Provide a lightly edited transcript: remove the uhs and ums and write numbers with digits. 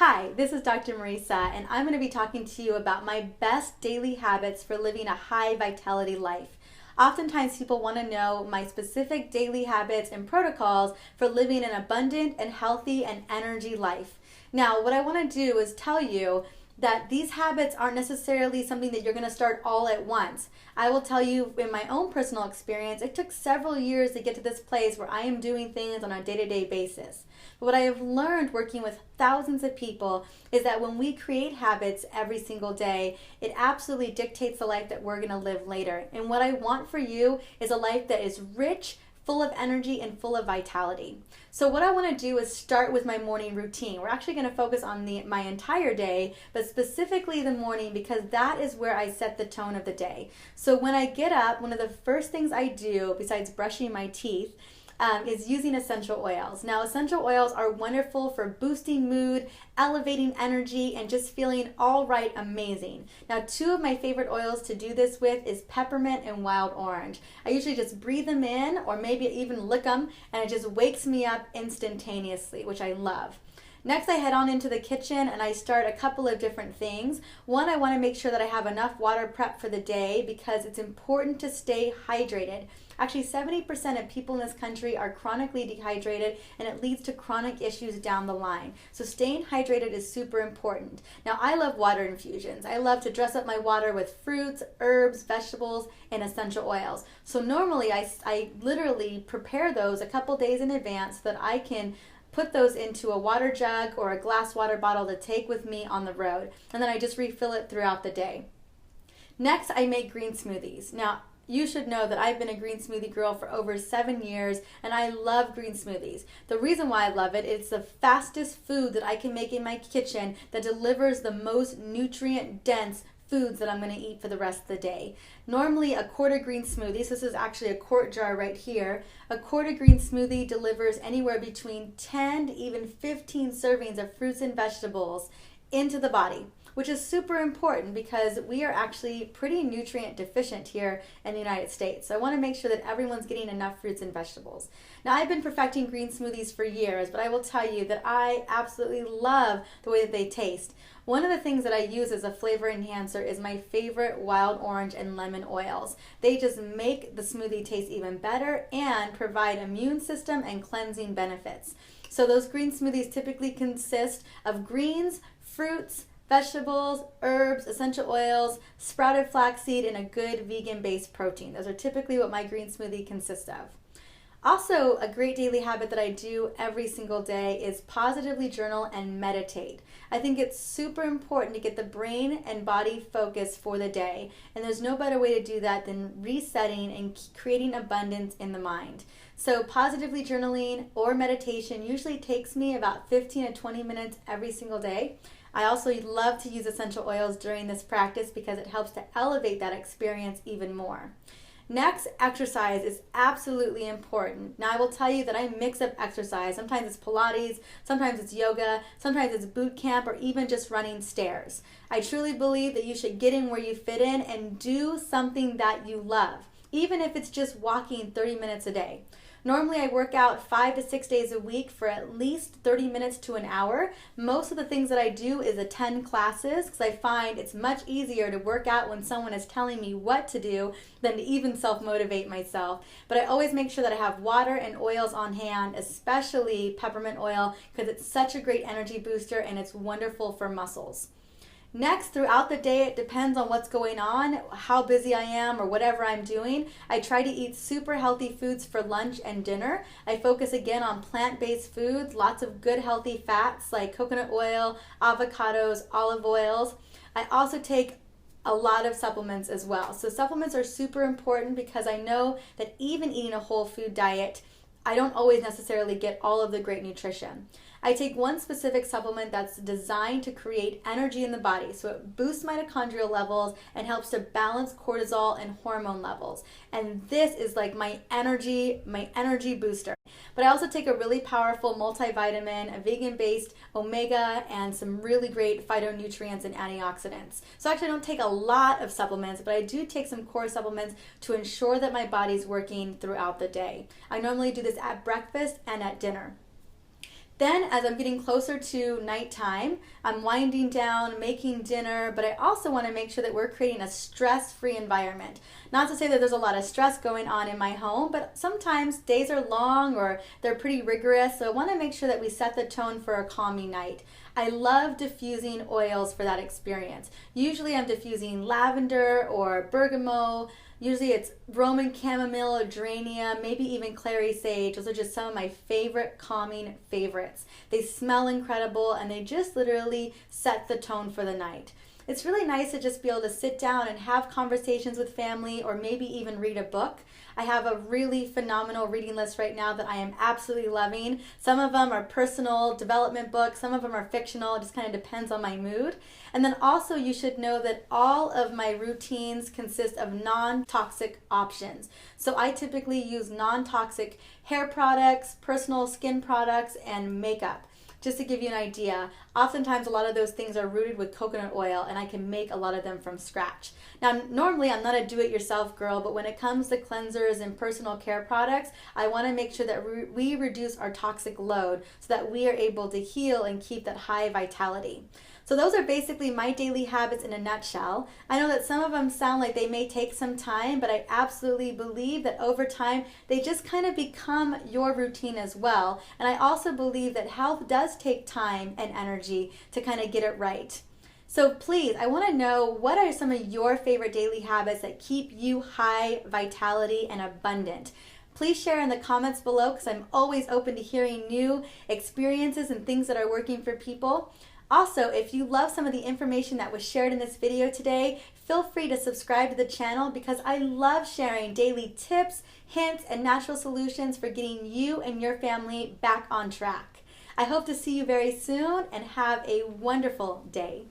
Hi, this is Dr. Marisa, and I'm going to be talking to you about my best daily habits for living a high vitality life. Oftentimes, people want to know my specific daily habits and protocols for living an abundant and healthy and energy life. Now, what I want to do is tell you that these habits aren't necessarily something that you're going to start all at once. I will tell you in my own personal experience, it took several years to get to this place where I am doing things on a day-to-day basis. But what I have learned working with thousands of people is that when we create habits every single day, it absolutely dictates the life that we're going to live later. And what I want for you is a life that is rich, full of energy, and full of vitality. So what I want to do is start with my morning routine. We're actually going to focus on my entire day, but specifically the morning because that is where I set the tone of the day. So when I get up, one of the first things I do, besides brushing my teeth, is using essential oils. Now, essential oils are wonderful for boosting mood, elevating energy, and just feeling all right, amazing. Now, two of my favorite oils to do this with is peppermint and wild orange. I usually just breathe them in or maybe even lick them, and it just wakes me up instantaneously, which I love. Next, I head on into the kitchen and I start a couple of different things. One, I want to make sure that I have enough water prep for the day because it's important to stay hydrated. Actually, 70% of people in this country are chronically dehydrated, and it leads to chronic issues down the line. So staying hydrated is super important. Now, I love water infusions. I love to dress up my water with fruits, herbs, vegetables, and essential oils. So normally, I literally prepare those a couple days in advance so that I can put those into a water jug or a glass water bottle to take with me on the road. And then I just refill it throughout the day. Next, I make green smoothies. Now, you should know that I've been a green smoothie girl for over 7 years, and I love green smoothies. The reason why I love it, it's the fastest food that I can make in my kitchen that delivers the most nutrient-dense foods that I'm going to eat for the rest of the day. Normally a quarter green smoothie, so this is actually a quart jar right here, a quarter green smoothie delivers anywhere between 10 to even 15 servings of fruits and vegetables into the body, which is super important because we are actually pretty nutrient deficient here in the United States. So I want to make sure that everyone's getting enough fruits and vegetables. Now, I've been perfecting green smoothies for years, but I will tell you that I absolutely love the way that they taste. One of the things that I use as a flavor enhancer is my favorite wild orange and lemon oils. They just make the smoothie taste even better and provide immune system and cleansing benefits. So those green smoothies typically consist of greens, fruits, vegetables, herbs, essential oils, sprouted flaxseed, and a good vegan-based protein. Those are typically what my green smoothie consists of. Also, a great daily habit that I do every single day is positively journal and meditate. I think it's super important to get the brain and body focused for the day, and there's no better way to do that than resetting and creating abundance in the mind. So positively journaling or meditation usually takes me about 15 to 20 minutes every single day. I also love to use essential oils during this practice because it helps to elevate that experience even more. Next, exercise is absolutely important. Now, I will tell you that I mix up exercise. Sometimes it's Pilates, sometimes it's yoga, sometimes it's boot camp, or even just running stairs. I truly believe that you should get in where you fit in and do something that you love, even if it's just walking 30 minutes a day. Normally I work out 5 to 6 days a week for at least 30 minutes to an hour. Most of the things that I do is attend classes because I find it's much easier to work out when someone is telling me what to do than to even self-motivate myself. But I always make sure that I have water and oils on hand, especially peppermint oil, because it's such a great energy booster and it's wonderful for muscles. Next, throughout the day, it depends on what's going on, how busy I am, or whatever I'm doing. I try to eat super healthy foods for lunch and dinner. I focus again on plant-based foods, lots of good healthy fats like coconut oil, avocados, olive oils. I also take a lot of supplements as well. So supplements are super important because I know that even eating a whole food diet, I don't always necessarily get all of the great nutrition. I take one specific supplement that's designed to create energy in the body. So it boosts mitochondrial levels and helps to balance cortisol and hormone levels. And this is like my energy booster. But I also take a really powerful multivitamin, a vegan-based omega, and some really great phytonutrients and antioxidants. So actually I don't take a lot of supplements, but I do take some core supplements to ensure that my body's working throughout the day. I normally do this at breakfast and at dinner. Then as I'm getting closer to nighttime, I'm winding down, making dinner, but I also want to make sure that we're creating a stress-free environment. Not to say that there's a lot of stress going on in my home, but sometimes days are long or they're pretty rigorous, so I want to make sure that we set the tone for a calming night. I love diffusing oils for that experience. Usually I'm diffusing lavender or bergamot. Usually it's Roman chamomile or geranium, maybe even clary sage. Those are just some of my favorite calming favorites. They smell incredible and they just literally set the tone for the night. It's really nice to just be able to sit down and have conversations with family or maybe even read a book. I have a really phenomenal reading list right now that I am absolutely loving. Some of them are personal development books, some of them are fictional. It just kind of depends on my mood. And then also you should know that all of my routines consist of non-toxic options. So I typically use non-toxic hair products, personal skin products, and makeup. Just to give you an idea, oftentimes a lot of those things are rooted with coconut oil and I can make a lot of them from scratch. Now, normally I'm not a do-it-yourself girl, but when it comes to cleansers and personal care products, I want to make sure that we reduce our toxic load so that we are able to heal and keep that high vitality. So those are basically my daily habits in a nutshell. I know that some of them sound like they may take some time, but I absolutely believe that over time, they just kind of become your routine as well. And I also believe that health does take time and energy to kind of get it right. So please, I want to know, what are some of your favorite daily habits that keep you high vitality and abundant? Please share in the comments below because I'm always open to hearing new experiences and things that are working for people. Also, if you love some of the information that was shared in this video today, feel free to subscribe to the channel because I love sharing daily tips, hints, and natural solutions for getting you and your family back on track. I hope to see you very soon and have a wonderful day.